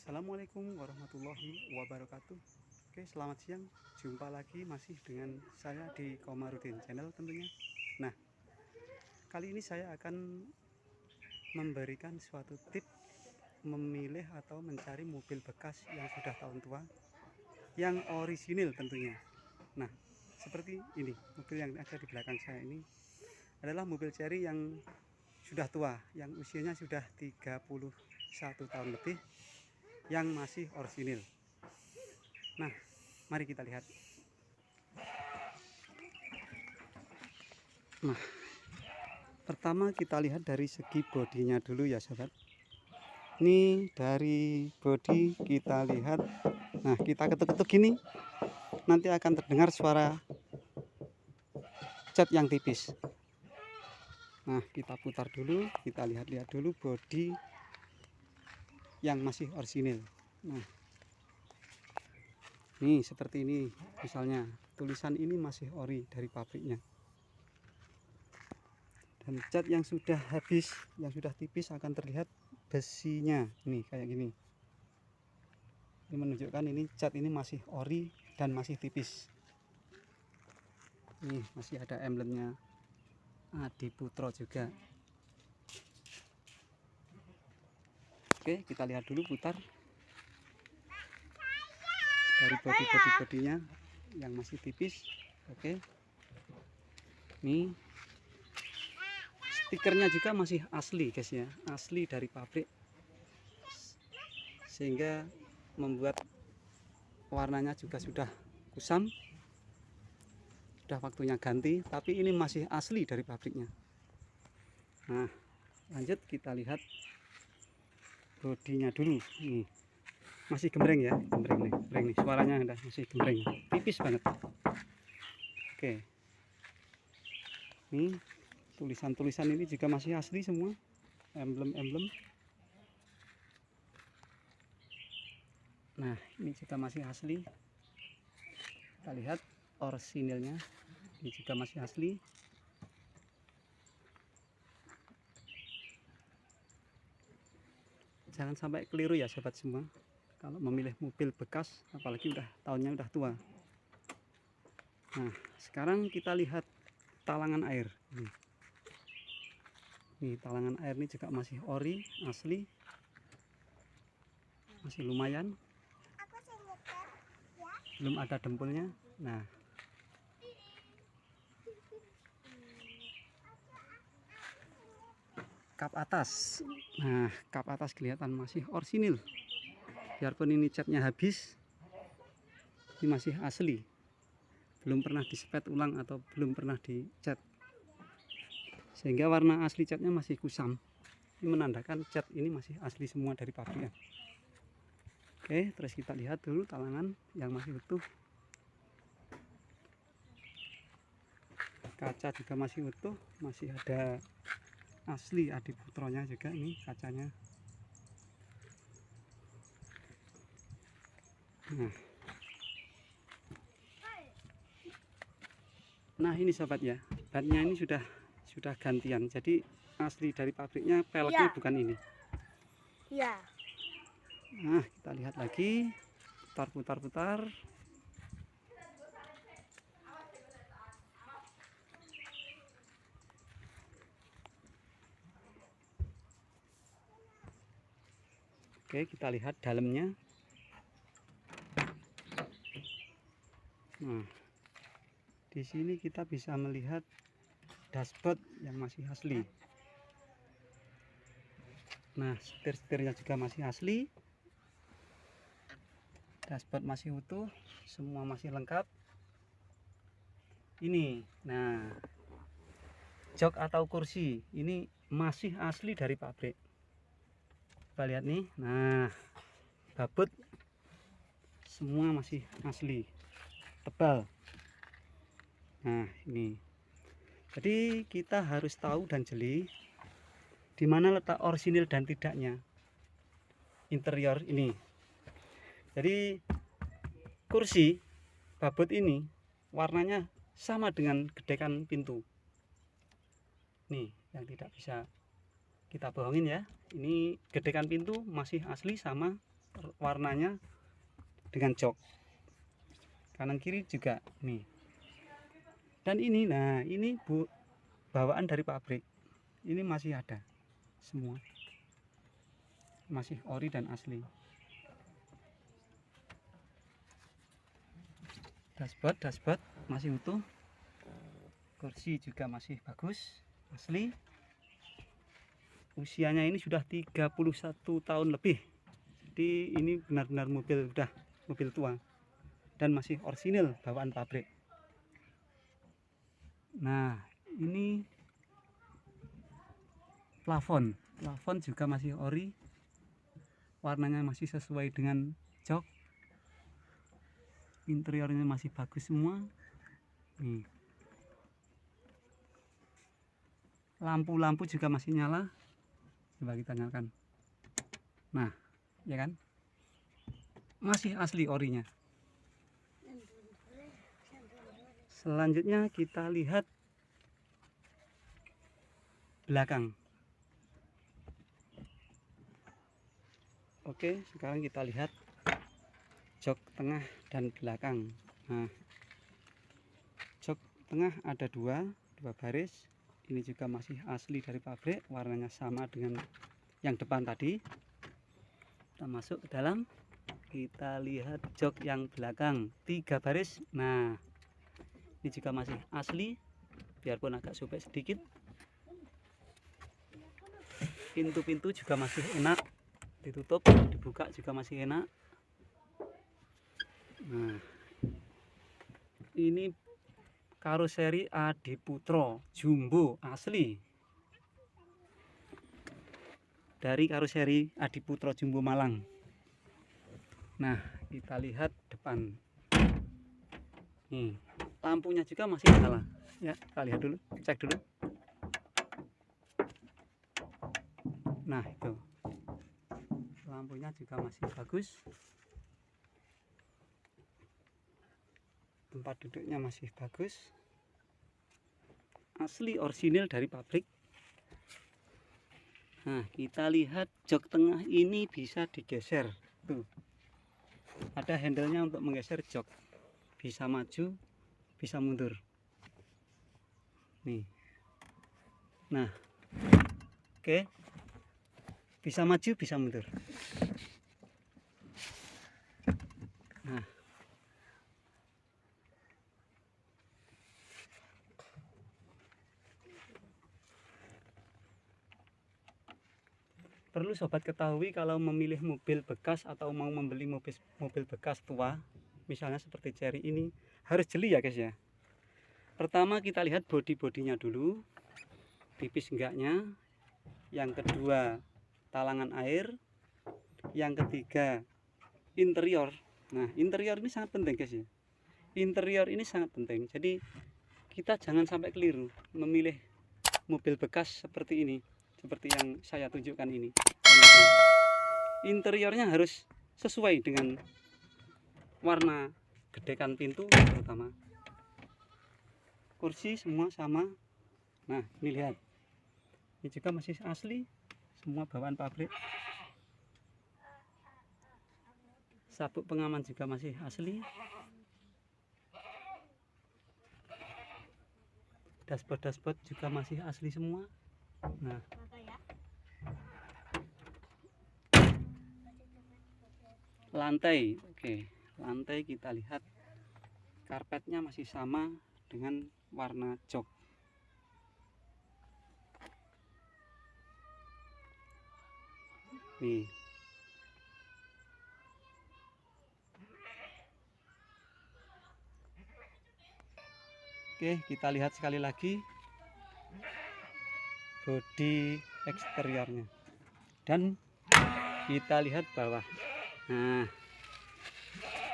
Assalamualaikum warahmatullahi wabarakatuh. Oke, selamat siang. Jumpa lagi masih dengan saya di Komarudin Channel tentunya. Nah, kali ini saya akan memberikan suatu tip memilih atau mencari mobil bekas yang sudah tahun tua, yang orisinil tentunya. Nah, seperti ini, mobil yang ada di belakang saya ini adalah mobil Chery yang sudah tua, yang usianya sudah 31 tahun lebih, yang masih orisinil. Nah, mari kita lihat. Nah, pertama kita lihat dari segi bodinya dulu ya sobat. Ini dari bodi kita lihat. Nah, kita ketuk-ketuk gini, nanti akan terdengar suara cat yang tipis. Nah, kita putar dulu, kita lihat-lihat dulu bodi yang masih orisinil. Nah, ini seperti ini, misalnya tulisan ini masih ori dari pabriknya. Dan cat yang sudah habis, yang sudah tipis akan terlihat besinya. Nih kayak gini. Ini menunjukkan ini cat ini masih ori dan masih tipis. Nih masih ada emblemnya Adiputro juga. Oke, kita lihat dulu, putar dari bodinya yang masih tipis. Oke, nih stikernya juga masih asli guys ya, asli dari pabrik, sehingga membuat warnanya juga sudah kusam, sudah waktunya ganti, tapi ini masih asli dari pabriknya. Nah, lanjut kita lihat bodinya dulu. Nih masih gembreng ya, gembreng nih, suaranya udah masih gembreng, tipis banget. Oke, nih tulisan-tulisan ini juga masih asli semua, emblem-emblem. Nah, ini juga masih asli. Kita lihat orisinilnya, ini juga masih asli. Jangan sampai keliru ya sobat semua, kalau memilih mobil bekas, apalagi tahunnya udah tua. Nah, sekarang kita lihat talangan air. Nih talangan air ini juga masih ori, asli, masih lumayan, belum ada dempulnya. Nah, kap atas, nah kap atas kelihatan masih orisinil, biarpun ini catnya habis, ini masih asli, belum pernah dispet ulang atau belum pernah dicat, sehingga warna asli catnya masih kusam. Ini menandakan cat ini masih asli semua dari pabrik. Oke, terus kita lihat dulu talangan yang masih utuh, kaca juga masih utuh, masih ada asli Adiputronya juga. Ini kacanya. Nah ini sobat ya, bannya ini sudah gantian, jadi asli dari pabriknya, peleknya bukan ini ya. Nah, kita lihat lagi, putar. Oke, kita lihat dalamnya. Nah, di sini kita bisa melihat dashboard yang masih asli. Nah, setir-setirnya juga masih asli, dashboard masih utuh, semua masih lengkap. Ini, nah, jok atau kursi ini masih asli dari pabrik. Kita lihat nih, nah, babut semua masih asli, tebal. Nah, ini. Jadi kita harus tahu dan jeli di mana letak orisinil dan tidaknya interior ini. Jadi kursi babut ini warnanya sama dengan gedekan pintu. Nih, yang tidak bisa kita bohongin ya. Ini gedekan pintu masih asli sama warnanya dengan jok. Kanan kiri juga nih. Dan ini, nah ini bawaan dari pabrik. Ini masih ada semua, masih ori dan asli. Dashboard masih utuh. Kursi juga masih bagus, asli. Usianya ini sudah 31 tahun lebih. Jadi ini benar-benar mobil tua dan masih orisinil bawaan pabrik. Nah, ini plafon juga masih ori. Warnanya masih sesuai dengan jok. Interiornya masih bagus semua. Nih. Lampu-lampu juga masih nyala. Coba kita nyalakan. Nah, ya kan? Masih asli orinya. Selanjutnya kita lihat belakang. Oke, sekarang kita lihat jok tengah dan belakang. Nah, jok tengah ada dua baris. Ini juga masih asli dari pabrik, warnanya sama dengan yang depan tadi. Kita masuk ke dalam, kita lihat jok yang belakang 3 baris. Nah, ini juga masih asli, biarpun agak sobek sedikit. Pintu-pintu juga masih enak, ditutup, dibuka juga masih enak. Nah, ini karoseri Adiputro Jumbo asli dari karoseri Adiputro Jumbo Malang. Nah, kita lihat depan. Nih, lampunya juga masih nyala. Ya, kita lihat dulu, cek dulu. Nah, itu lampunya juga masih bagus. Tempat duduknya masih bagus, asli orisinil dari pabrik. Nah, kita lihat jok tengah ini bisa digeser. Tuh, ada handle-nya untuk menggeser jok, bisa maju bisa mundur. Nih, nah, oke, bisa maju bisa mundur. Nah, perlu sobat ketahui kalau memilih mobil bekas atau mau membeli mobil bekas tua, misalnya seperti Cherry ini, harus jeli ya guys ya. Pertama kita lihat bodi-bodinya dulu, tipis enggaknya. Yang kedua talangan air. Yang ketiga interior. Nah, interior ini sangat penting guys ya. Interior ini sangat penting. Jadi kita jangan sampai keliru memilih mobil bekas seperti ini, seperti yang saya tunjukkan ini. Interiornya harus sesuai dengan warna gedekan pintu, terutama kursi semua sama. Nah, ini lihat, ini juga masih asli, semua bawaan pabrik. Sabuk pengaman juga masih asli. Dashboard juga masih asli semua. Nah, lantai, oke, lantai kita lihat karpetnya masih sama dengan warna jok. Nih, oke, kita lihat sekali lagi bodi eksteriornya dan kita lihat bawah. Nah,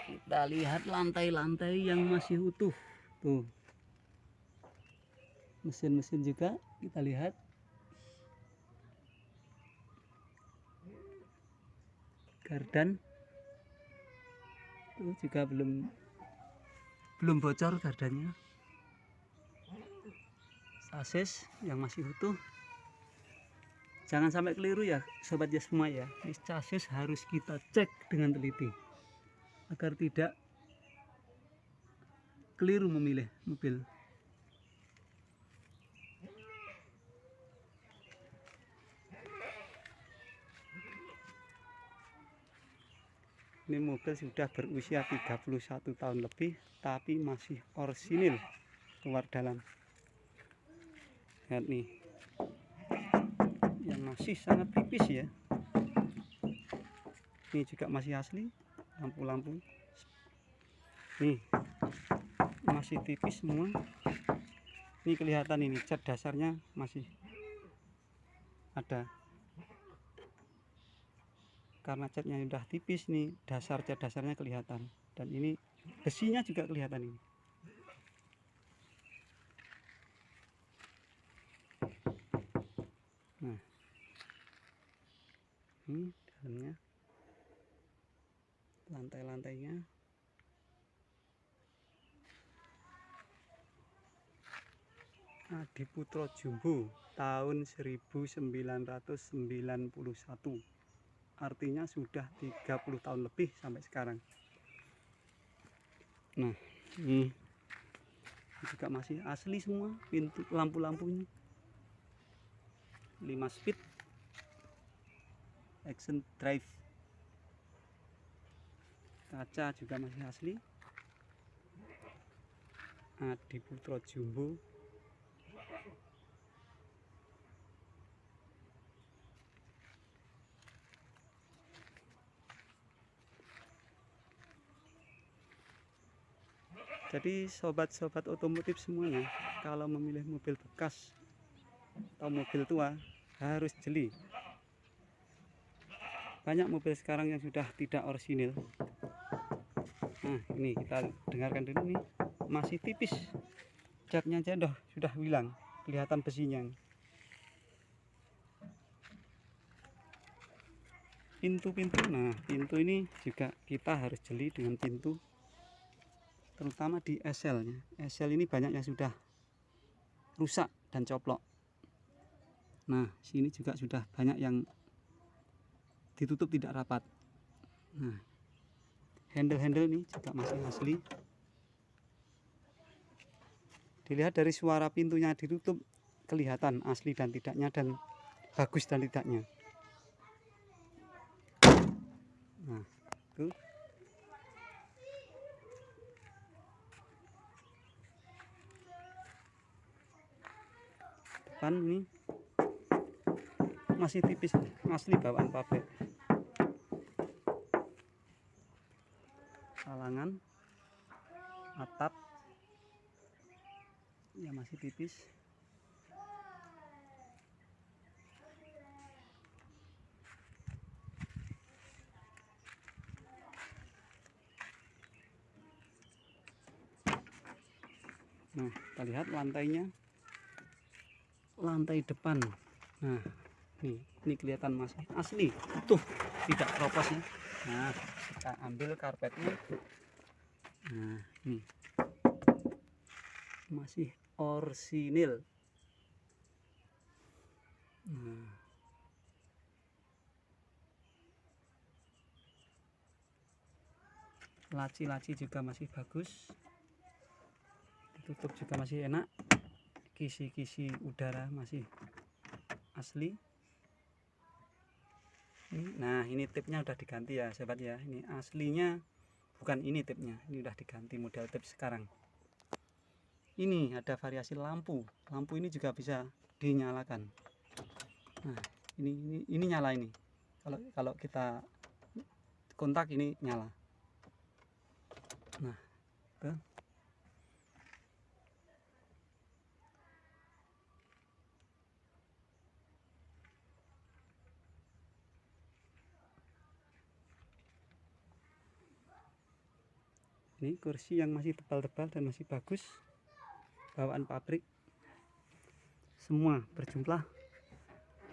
kita lihat lantai-lantai yang masih utuh. Tuh, mesin-mesin juga kita lihat. Gardan tuh juga belum bocor gardannya. Sasis yang masih utuh. Jangan sampai keliru ya sobat ya semua ya. Ini chassis harus kita cek dengan teliti agar tidak keliru memilih mobil. Ini mobil sudah berusia 31 tahun lebih tapi masih orsinil luar dalam. Lihat nih, yang masih sangat tipis ya. Ini juga masih asli, lampu-lampu nih masih tipis semua. Ini kelihatan, ini cat dasarnya masih ada. Karena catnya udah tipis nih, cat dasarnya kelihatan. Dan ini besinya juga kelihatan ini. Nah, ini dalamnya, lantai-lantainya. Adiputro Jumbo tahun 1991. Artinya sudah 30 tahun lebih sampai sekarang. Nah, ini juga masih asli semua, pintu lampu-lampunya 5 speed action drive, kaca juga masih asli. Adiputro Jumbo. Jadi sobat-sobat otomotif semuanya, kalau memilih mobil bekas atau mobil tua harus jeli. Banyak mobil sekarang yang sudah tidak orsinil. Nah, ini kita dengarkan dulu nih, masih tipis, catnya aja sudah hilang, kelihatan besinya. Pintu-pintu, nah pintu ini juga kita harus jeli dengan pintu, terutama di esel-nya. Esel ini banyak yang sudah rusak dan coplok. Nah, sini juga sudah banyak yang ditutup tidak rapat. Nah, handle-handle ini juga masih asli. Dilihat dari suara pintunya ditutup, kelihatan asli dan tidaknya, dan bagus dan tidaknya. Nah, itu. Depan ini masih tipis, asli bawaan pabrik. Salangan, atap ya masih tipis. Nah, kita lihat lantainya, lantai depan. Nah, ini kelihatan masih asli, utuh, tidak keropos ya. Nah, kita ambil karpetnya. Nah, ini masih orsinil. Nah, laci-laci juga masih bagus, ditutup juga masih enak, kisi-kisi udara masih asli. Nah, ini tipnya udah diganti ya sobat ya. Ini aslinya bukan ini tipnya, ini udah diganti model tip sekarang. Ini ada variasi lampu, lampu ini juga bisa dinyalakan. Nah, ini nyala ini. Kalau kita kontak ini nyala. Nah, tuh. Ini kursi yang masih tebal-tebal dan masih bagus, bawaan pabrik. Semua berjumlah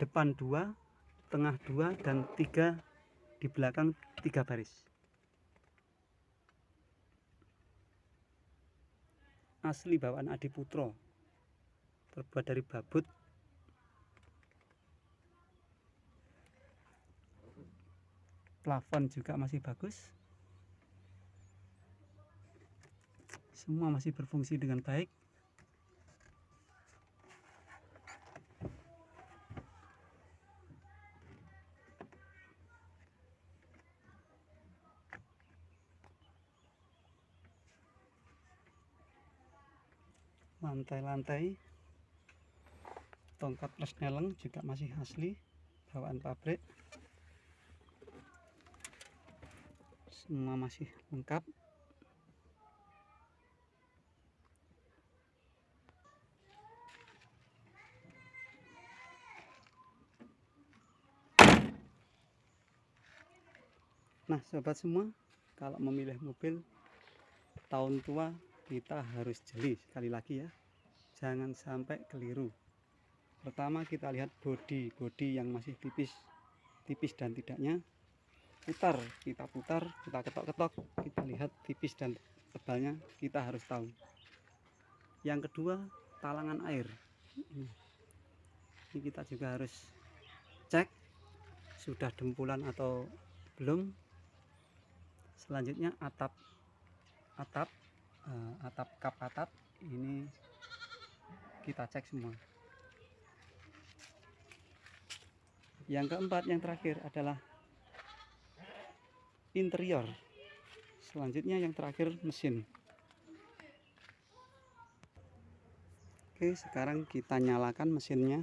depan 2, tengah 2, dan 3, di belakang 3 baris. Asli bawaan Adiputro, terbuat dari babut. plafon juga masih bagus, semua masih berfungsi dengan baik. Lantai-lantai, tongkat persneleng juga masih asli, bawaan pabrik. Semua masih lengkap. Nah sobat semua, kalau memilih mobil tahun tua kita harus jeli. Sekali lagi ya, jangan sampai keliru. Pertama kita lihat bodi yang masih tipis dan tidaknya. Kita putar, kita ketok-ketok, kita lihat tipis dan tebalnya, kita harus tahu. Yang kedua, talangan air. Ini kita juga harus cek sudah dempulan atau belum. Selanjutnya atap kap atap ini kita cek semua. Yang keempat, yang terakhir adalah interior. Selanjutnya yang terakhir mesin. Oke, sekarang kita nyalakan mesinnya.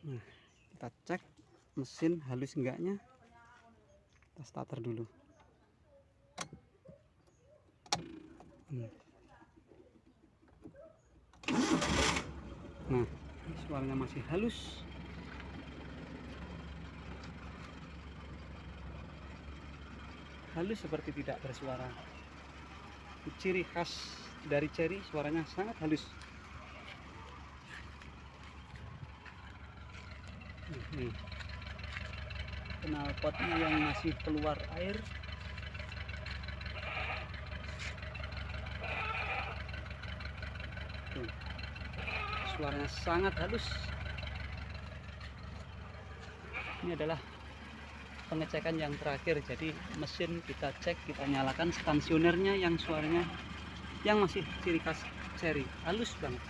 Nah, kita cek mesin halus enggaknya. Kita starter dulu. Nah, suaranya masih halus. Halus seperti tidak bersuara. Ciri khas dari Chery, suaranya sangat halus. Nih, knalpotnya yang masih keluar air. Tuh, suaranya sangat halus. Ini adalah pengecekan yang terakhir. Jadi mesin kita cek, kita nyalakan stansionernya yang suaranya yang masih ciri khas Chery, halus banget.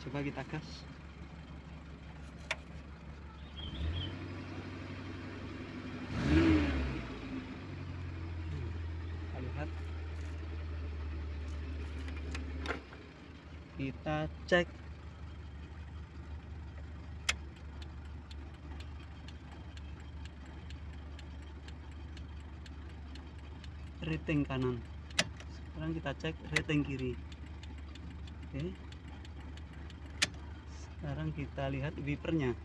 Coba kita gas. Kita lihat, kita cek rating kanan. Sekarang kita cek rating kiri. Oke, sekarang kita lihat wipernya.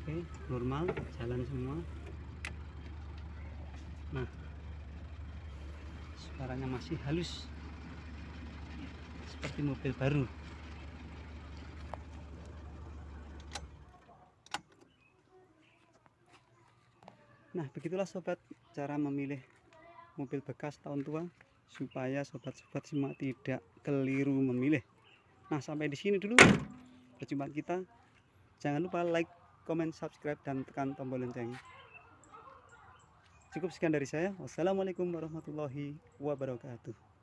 Oke, normal, jalan semua. Nah, suaranya masih halus seperti mobil baru. Nah, begitulah sobat cara memilih mobil bekas tahun tua supaya sobat-sobat semua tidak keliru memilih. Nah, sampai di sini dulu perjumpaan kita. Jangan lupa like, comment, subscribe, dan tekan tombol lonceng. Cukup sekian dari saya. Wassalamualaikum warahmatullahi wabarakatuh.